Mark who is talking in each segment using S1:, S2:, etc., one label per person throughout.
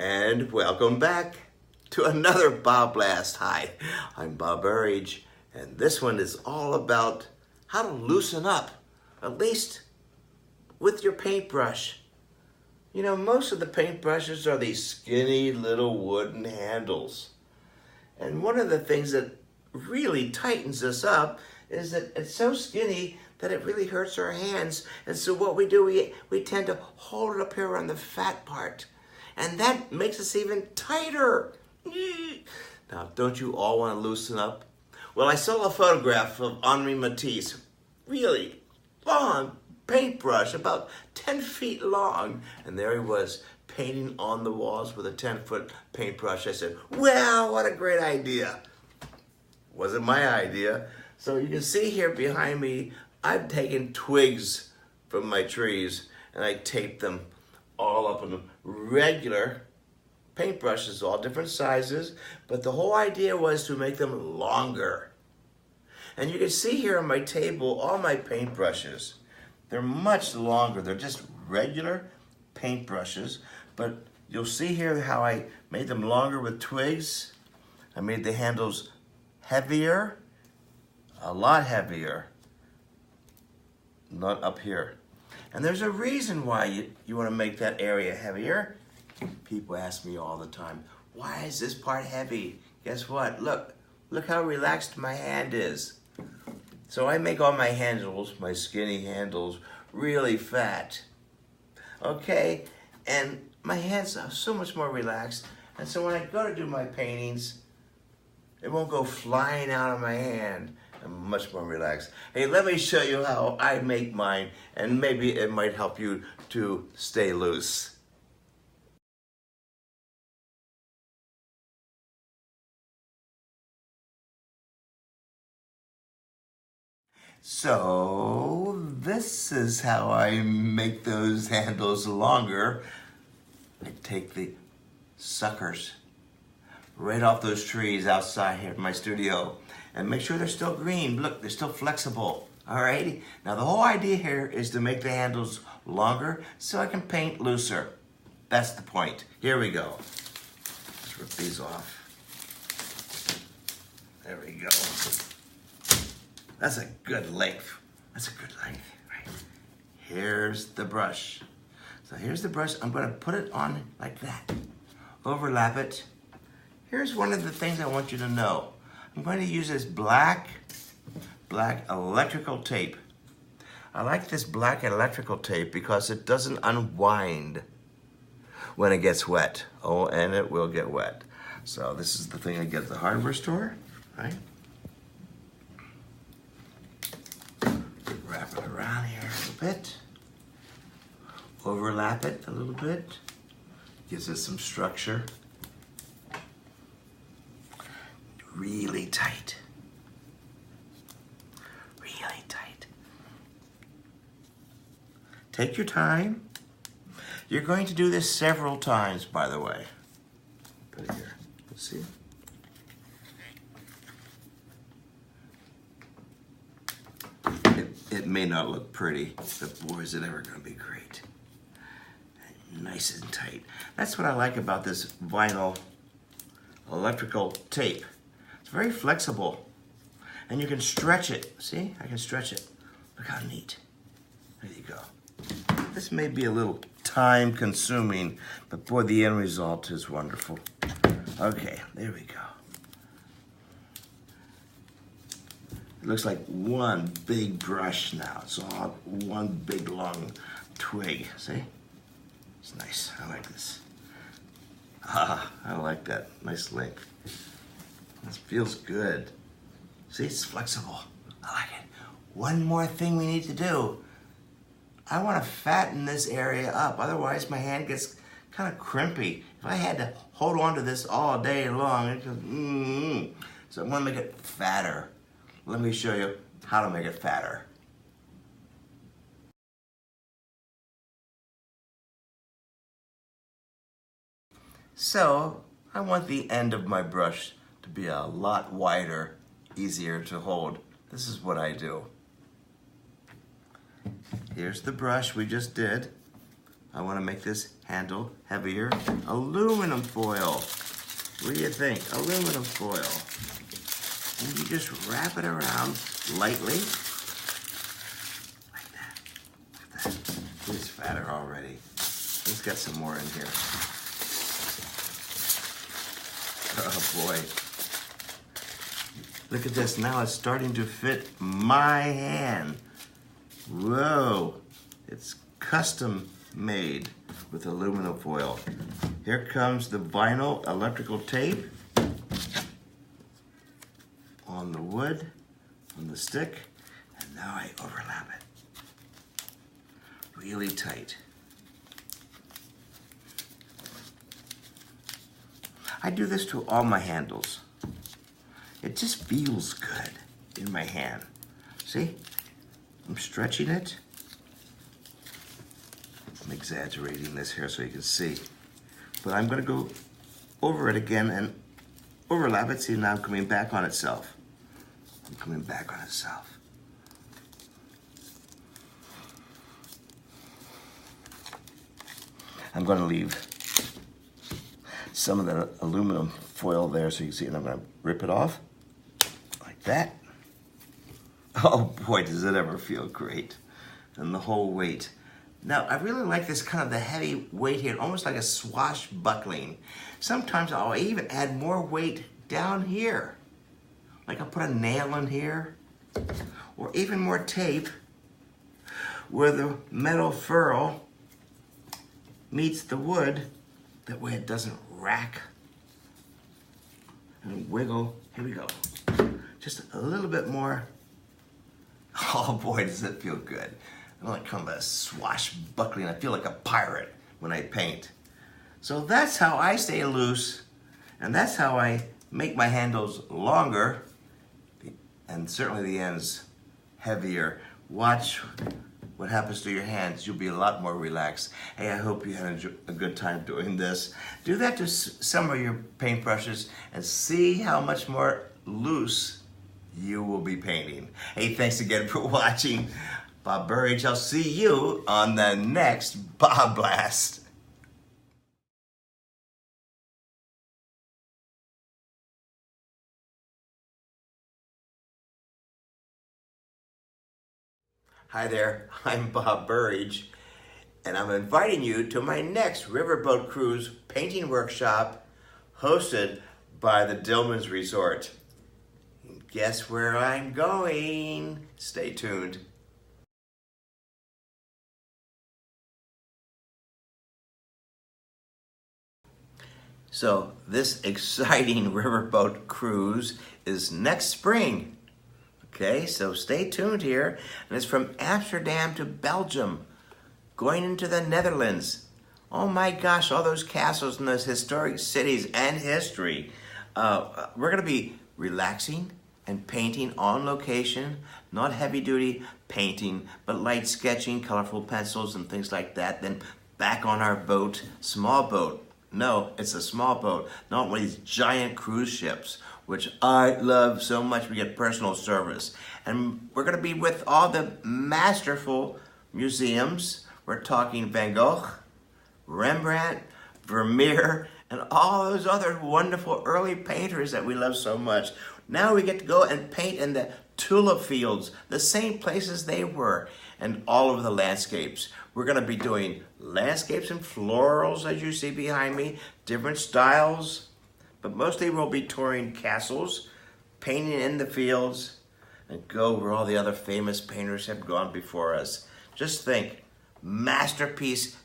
S1: And welcome back to another BobBlast. Hi, I'm Bob Burridge, and this one is all about how to loosen up, at least with your paintbrush. You know, most of the paintbrushes are these skinny little wooden handles. And one of the things that really tightens this up is that it's so skinny that it really hurts our hands. And so what we do, we tend to hold it up here on the fat part. And that makes us even tighter. Now, don't you all want to loosen up? Well, I saw a photograph of Henri Matisse, really long paintbrush, about 10 feet long. And there he was, painting on the walls with a 10-foot paintbrush. I said, wow, what a great idea. Wasn't my idea. So you can see here behind me, I've taken twigs from my trees and I taped them all up in regular paintbrushes, all different sizes, but the whole idea was to make them longer. And you can see here on my table, all my paintbrushes, they're much longer. They're just regular paintbrushes, but you'll see here how I made them longer with twigs. I made the handles heavier, a lot heavier, not up here. And there's a reason why you want to make that area heavier. People ask me all the time, why is this part heavy? Guess what? Look how relaxed my hand is. So I make all my handles, my skinny handles, really fat. Okay, and my hands are so much more relaxed. And so when I go to do my paintings, it won't go flying out of my hand. I'm much more relaxed. Hey, let me show you how I make mine, and maybe it might help you to stay loose. So this is how I make those handles longer. I take the suckers right off those trees outside here in my studio and make sure they're still green. Look, they're still flexible. All right. Now the whole idea here is to make the handles longer so I can paint looser. That's the point. Here we go. Let's rip these off. There we go. That's a good length. That's a good length, right? Here's the brush. So here's the brush. I'm going to put it on like that. Overlap it. Here's one of the things I want you to know. I'm going to use this black electrical tape. I like this black electrical tape because it doesn't unwind when it gets wet. Oh, and it will get wet. So this is the thing I get at the hardware store, right? Wrap it around here a little bit. Overlap it a little bit. Gives us some structure. Really tight. Really tight. Take your time. You're going to do this several times, by the way. Put it here. Let's see. It may not look pretty, but boy, is it ever going to be great. Nice and tight. That's what I like about this vinyl electrical tape. It's very flexible, and you can stretch it. See, I can stretch it. Look how neat. There you go. This may be a little time consuming, but boy, the end result is wonderful. Okay, there we go. It looks like one big brush now. It's all one big long twig, see? It's nice, I like this. Ah, I like that, nice length. This feels good. See, it's flexible, I like it. One more thing we need to do. I wanna fatten this area up, otherwise my hand gets kind of crimpy. If I had to hold on to this all day long, it goes, So I wanna make it fatter. Let me show you how to make it fatter. So I want the end of my brush to be a lot wider, easier to hold. This is what I do. Here's the brush we just did. I want to make this handle heavier. Aluminum foil. What do you think? Aluminum foil. And you just wrap it around lightly. Like that. Like that. It's fatter already. Let's get some more in here. Oh boy. Look at this. Now it's starting to fit my hand. Whoa. It's custom made with aluminum foil. Here comes the vinyl electrical tape on the wood, on the stick, and now I overlap it really tight. I do this to all my handles. It just feels good in my hand. See? I'm stretching it. I'm exaggerating this here so you can see. But I'm gonna go over it again and overlap it. See, now I'm coming back on itself. I'm coming back on itself. I'm gonna leave some of the aluminum foil there so you can see, and I'm gonna rip it off like that. Oh boy, does it ever feel great. And the whole weight. Now, I really like this kind of the heavy weight here, almost like a swashbuckling. Sometimes I'll even add more weight down here. Like I'll put a nail in here, or even more tape where the metal ferrule meets the wood. That way it doesn't rack and wiggle. Here we go. Just a little bit more. Oh boy, does it feel good. I like kind of a swashbuckling. I feel like a pirate when I paint. So that's how I stay loose, and that's how I make my handles longer, and certainly the ends heavier. Watch what happens to your hands. You'll be a lot more relaxed. Hey, I hope you had a good time doing this. Do that to some of your paintbrushes and see how much more loose you will be painting. Hey, thanks again for watching. Bob Burridge. I'll see you on the next BobBlast. Hi there, I'm Bob Burridge, and I'm inviting you to my next Riverboat Cruise painting workshop hosted by the Dillman's Resort. Guess where I'm going? Stay tuned. So this exciting riverboat cruise is next spring. Okay, so stay tuned here. And it's from Amsterdam to Belgium, going into the Netherlands. Oh my gosh, all those castles and those historic cities and history. We're gonna be relaxing and painting on location, not heavy duty painting, but light sketching, colorful pencils and things like that. Then back on our boat, small boat. No, it's a small boat, not one of these giant cruise ships, which I love so much. We get personal service. And we're gonna be with all the masterful museums. We're talking Van Gogh, Rembrandt, Vermeer, and all those other wonderful early painters that we love so much. Now we get to go and paint in the tulip fields, the same places they were, and all over the landscapes. We're gonna be doing landscapes and florals, as you see behind me, different styles, but mostly we'll be touring castles, painting in the fields, and go where all the other famous painters have gone before us. Just think, masterpiece,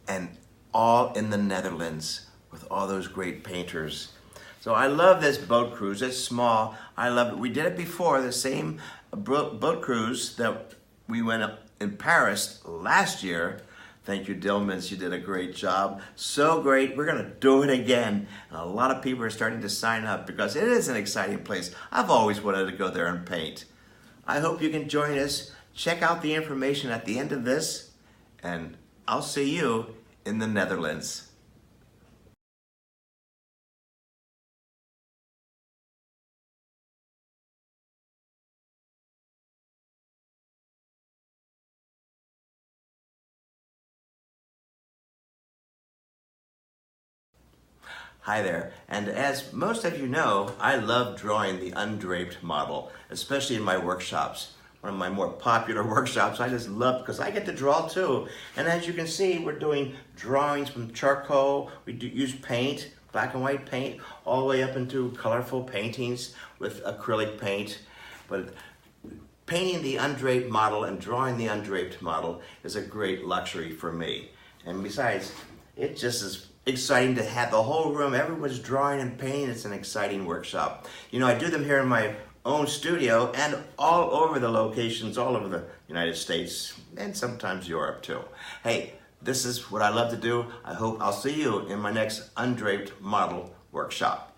S1: and all in the Netherlands with all those great painters. So I love this boat cruise. It's small. I love it. We did it before, the same boat cruise that we went up in Paris last year. Thank you, Dillmans. You did a great job. So great. We're going to do it again. And a lot of people are starting to sign up because it is an exciting place. I've always wanted to go there and paint. I hope you can join us. Check out the information at the end of this, and I'll see you in the Netherlands. Hi there, and as most of you know, I love drawing the undraped model, especially in my workshops. One of my more popular workshops, I just love because I get to draw too. And as you can see, we're doing drawings from charcoal. We use paint, black and white paint, all the way up into colorful paintings with acrylic paint. But painting the undraped model and drawing the undraped model is a great luxury for me. And besides, it just is exciting to have the whole room, everyone's drawing and painting. It's an exciting workshop. You know, I do them here in my own studio and all over the locations, all over the United States and sometimes Europe too. Hey, this is what I love to do. I hope I'll see you in my next undraped model workshop.